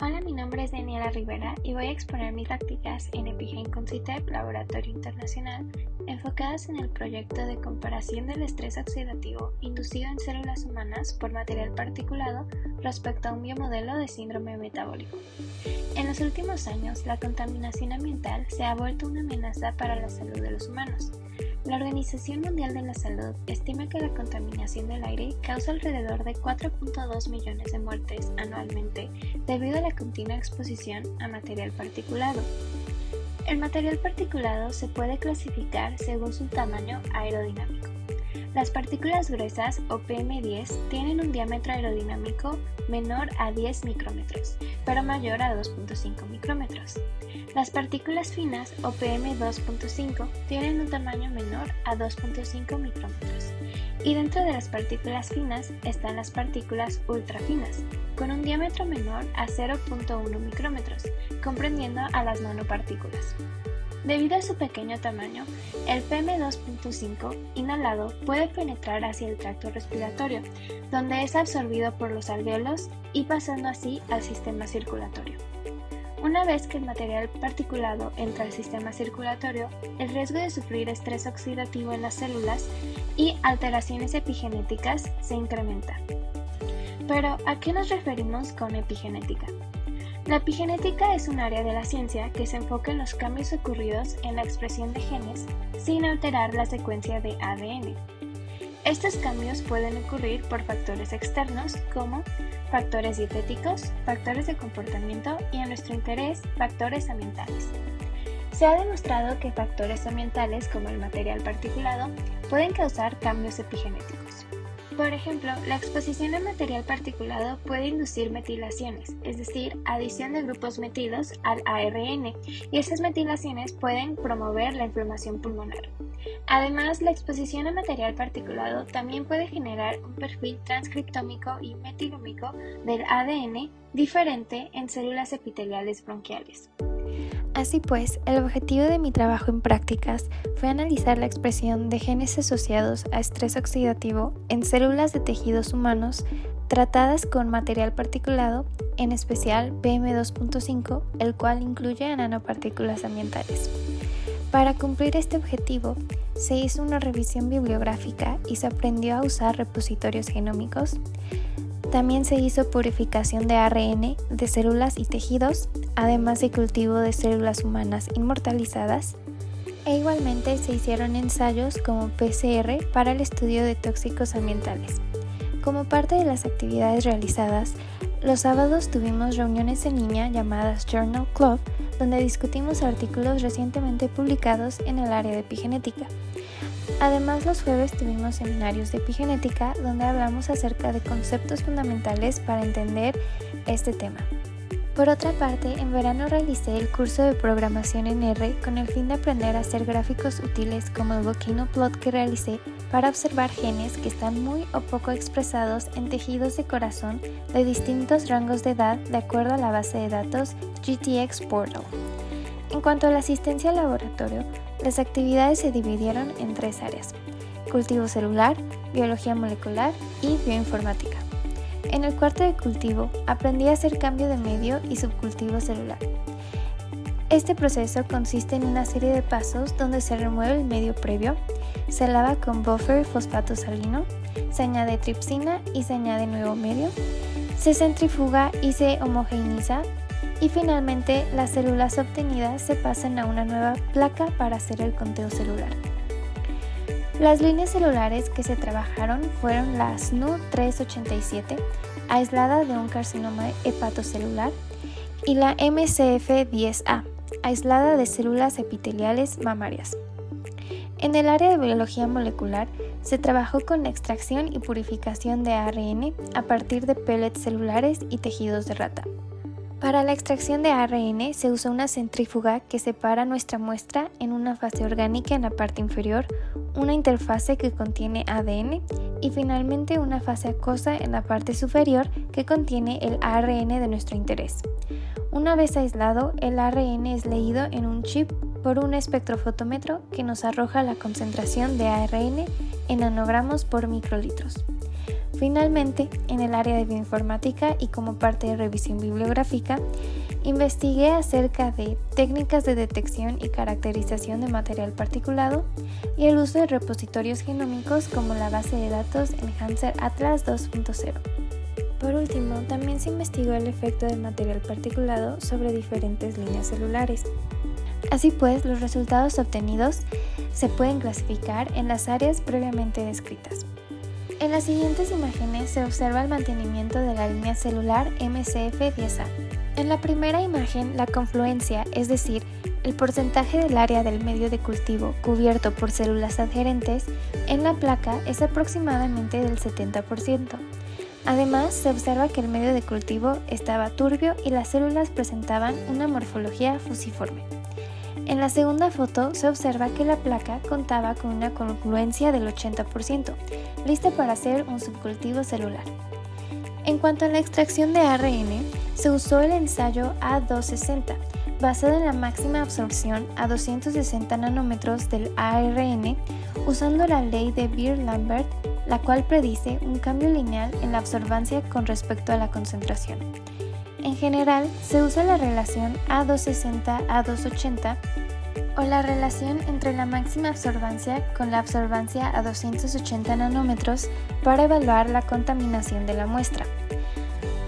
Hola, mi nombre es Daniela Rivera y voy a exponer mis prácticas en EpiGen con CITEP, Laboratorio Internacional, enfocadas en el proyecto de comparación del estrés oxidativo inducido en células humanas por material particulado respecto a un biomodelo de síndrome metabólico. En los últimos años, la contaminación ambiental se ha vuelto una amenaza para la salud de los humanos. La Organización Mundial de la Salud estima que la contaminación del aire causa alrededor de 4.2 millones de muertes anualmente debido a la continua exposición a material particulado. El material particulado se puede clasificar según su tamaño aerodinámico. Las partículas gruesas o PM10 tienen un diámetro aerodinámico menor a 10 micrómetros, pero mayor a 2.5 micrómetros. Las partículas finas o PM2.5 tienen un tamaño menor a 2.5 micrómetros. Y dentro de las partículas finas están las partículas ultrafinas, con un diámetro menor a 0.1 micrómetros, comprendiendo a las nanopartículas. Debido a su pequeño tamaño, el PM2.5 inhalado puede penetrar hacia el tracto respiratorio, donde es absorbido por los alvéolos y pasando así al sistema circulatorio. Una vez que el material particulado entra al sistema circulatorio, el riesgo de sufrir estrés oxidativo en las células y alteraciones epigenéticas se incrementa. Pero, ¿a qué nos referimos con epigenética? La epigenética es un área de la ciencia que se enfoca en los cambios ocurridos en la expresión de genes sin alterar la secuencia de ADN. Estos cambios pueden ocurrir por factores externos como factores dietéticos, factores de comportamiento y, en nuestro interés, factores ambientales. Se ha demostrado que factores ambientales como el material particulado pueden causar cambios epigenéticos. Por ejemplo, la exposición a material particulado puede inducir metilaciones, es decir, adición de grupos metilos al ARN, y esas metilaciones pueden promover la inflamación pulmonar. Además, la exposición a material particulado también puede generar un perfil transcriptómico y metilómico del ADN diferente en células epiteliales bronquiales. Así pues, el objetivo de mi trabajo en prácticas fue analizar la expresión de genes asociados a estrés oxidativo en células de tejidos humanos tratadas con material particulado, en especial PM2.5, el cual incluye a nanopartículas ambientales. Para cumplir este objetivo, se hizo una revisión bibliográfica y se aprendió a usar repositorios genómicos. También se hizo purificación de ARN de células y tejidos, además de cultivo de células humanas inmortalizadas, e igualmente se hicieron ensayos como PCR para el estudio de tóxicos ambientales. Como parte de las actividades realizadas, los sábados tuvimos reuniones en línea llamadas Journal Club, donde discutimos artículos recientemente publicados en el área de epigenética. Además, los jueves tuvimos seminarios de epigenética donde hablamos acerca de conceptos fundamentales para entender este tema. Por otra parte, en verano realicé el curso de programación en R con el fin de aprender a hacer gráficos útiles como el Volcano Plot que realicé para observar genes que están muy o poco expresados en tejidos de corazón de distintos rangos de edad de acuerdo a la base de datos GTX Portal. En cuanto a la asistencia al laboratorio, las actividades se dividieron en 3 áreas: cultivo celular, biología molecular y bioinformática. En el cuarto de cultivo aprendí a hacer cambio de medio y subcultivo celular. Este proceso consiste en una serie de pasos donde se remueve el medio previo, se lava con buffer fosfato salino, se añade tripsina y se añade nuevo medio, se centrifuga y se homogeneiza, y finalmente las células obtenidas se pasan a una nueva placa para hacer el conteo celular. Las líneas celulares que se trabajaron fueron la SNU387, aislada de un carcinoma hepatocelular, y la MCF10A, aislada de células epiteliales mamarias. En el área de biología molecular, se trabajó con la extracción y purificación de ARN a partir de pellets celulares y tejidos de rata. Para la extracción de ARN se usa una centrífuga que separa nuestra muestra en una fase orgánica en la parte inferior, una interfase que contiene ADN y finalmente una fase acuosa en la parte superior que contiene el ARN de nuestro interés. Una vez aislado, el ARN es leído en un chip por un espectrofotómetro que nos arroja la concentración de ARN en nanogramos por microlitros. Finalmente, en el área de bioinformática y como parte de revisión bibliográfica, investigué acerca de técnicas de detección y caracterización de material particulado y el uso de repositorios genómicos como la base de datos Enhancer Atlas 2.0. Por último, también se investigó el efecto del material particulado sobre diferentes líneas celulares. Así pues, los resultados obtenidos se pueden clasificar en las áreas previamente descritas. En las siguientes imágenes se observa el mantenimiento de la línea celular MCF10A. En la primera imagen, la confluencia, es decir, el porcentaje del área del medio de cultivo cubierto por células adherentes, en la placa es aproximadamente del 70%. Además, se observa que el medio de cultivo estaba turbio y las células presentaban una morfología fusiforme. En la segunda foto se observa que la placa contaba con una confluencia del 80%, lista para hacer un subcultivo celular. En cuanto a la extracción de ARN, se usó el ensayo A260, basado en la máxima absorción a 260 nanómetros del ARN, usando la ley de Beer-Lambert, la cual predice un cambio lineal en la absorbancia con respecto a la concentración. En general, se usa la relación A260-A280 o la relación entre la máxima absorbancia con la absorbancia a 280 nanómetros para evaluar la contaminación de la muestra.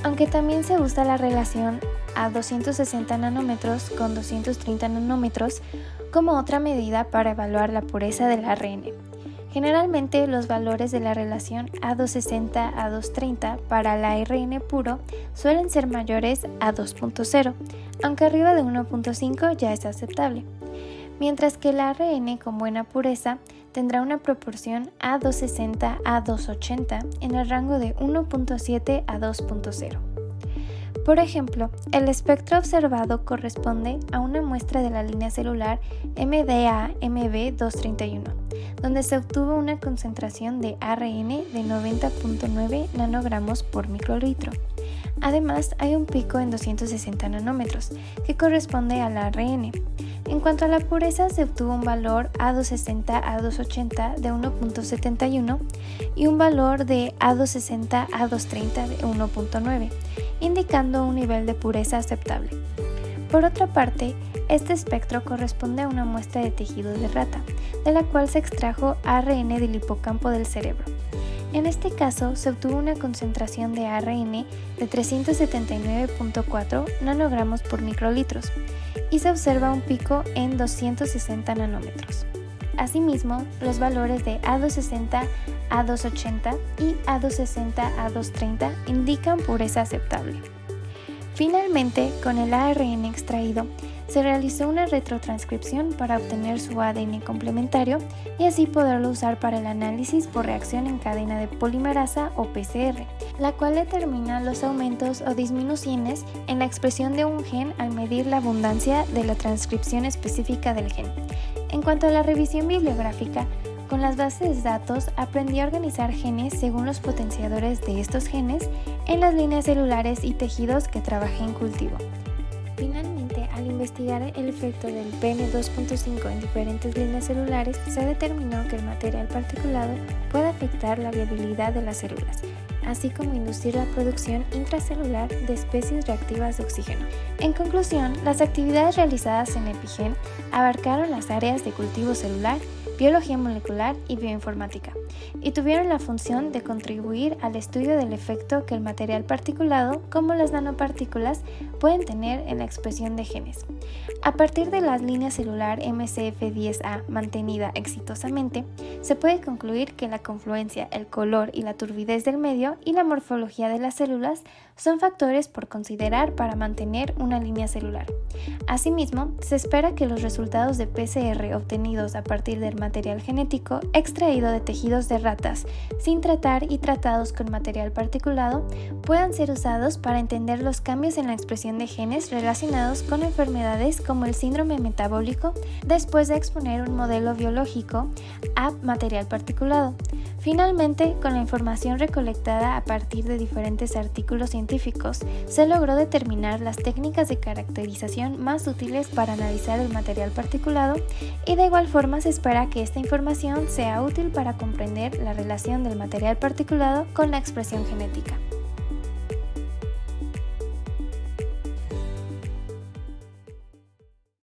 Aunque también se usa la relación a 260 nanómetros con 230 nanómetros como otra medida para evaluar la pureza del ARN. Generalmente los valores de la relación A260-A230 para el ARN puro suelen ser mayores a 2.0, aunque arriba de 1.5 ya es aceptable, mientras que el ARN con buena pureza tendrá una proporción A260-A280 en el rango de 1.7 a 2.0. Por ejemplo, el espectro observado corresponde a una muestra de la línea celular MDA-MB231, donde se obtuvo una concentración de ARN de 90.9 nanogramos por microlitro. Además, hay un pico en 260 nanómetros, que corresponde al ARN. En cuanto a la pureza, se obtuvo un valor A260-A280 de 1.71 y un valor de A260-A230 de 1.9, indicando un nivel de pureza aceptable. Por otra parte, este espectro corresponde a una muestra de tejido de rata, de la cual se extrajo ARN del hipocampo del cerebro. En este caso, se obtuvo una concentración de ARN de 379.4 nanogramos por microlitros y se observa un pico en 260 nanómetros. Asimismo, los valores de A260-A280 y A260-A230 indican pureza aceptable. Finalmente, con el ARN extraído, se realizó una retrotranscripción para obtener su ADN complementario y así poderlo usar para el análisis por reacción en cadena de polimerasa o PCR, la cual determina los aumentos o disminuciones en la expresión de un gen al medir la abundancia de la transcripción específica del gen. En cuanto a la revisión bibliográfica, con las bases de datos aprendí a organizar genes según los potenciadores de estos genes en las líneas celulares y tejidos que trabajé en cultivo. Finalmente, al investigar el efecto del PN2.5 en diferentes líneas celulares, se determinó que el material particulado puede afectar la viabilidad de las células, así como inducir la producción intracelular de especies reactivas de oxígeno. En conclusión, las actividades realizadas en EpiGen abarcaron las áreas de cultivo celular, biología molecular y bioinformática, y tuvieron la función de contribuir al estudio del efecto que el material particulado, como las nanopartículas, pueden tener en la expresión de genes. A partir de la línea celular MCF10A mantenida exitosamente, se puede concluir que la confluencia, el color y la turbidez del medio y la morfología de las células son factores por considerar para mantener una línea celular. Asimismo, se espera que los resultados de PCR obtenidos a partir del material genético extraído de tejidos de ratas sin tratar y tratados con material particulado puedan ser usados para entender los cambios en la expresión de genes relacionados con enfermedades como el síndrome metabólico después de exponer un modelo biológico a material particulado. Finalmente, con la información recolectada a partir de diferentes artículos científicos científicos, se logró determinar las técnicas de caracterización más útiles para analizar el material particulado y de igual forma se espera que esta información sea útil para comprender la relación del material particulado con la expresión genética.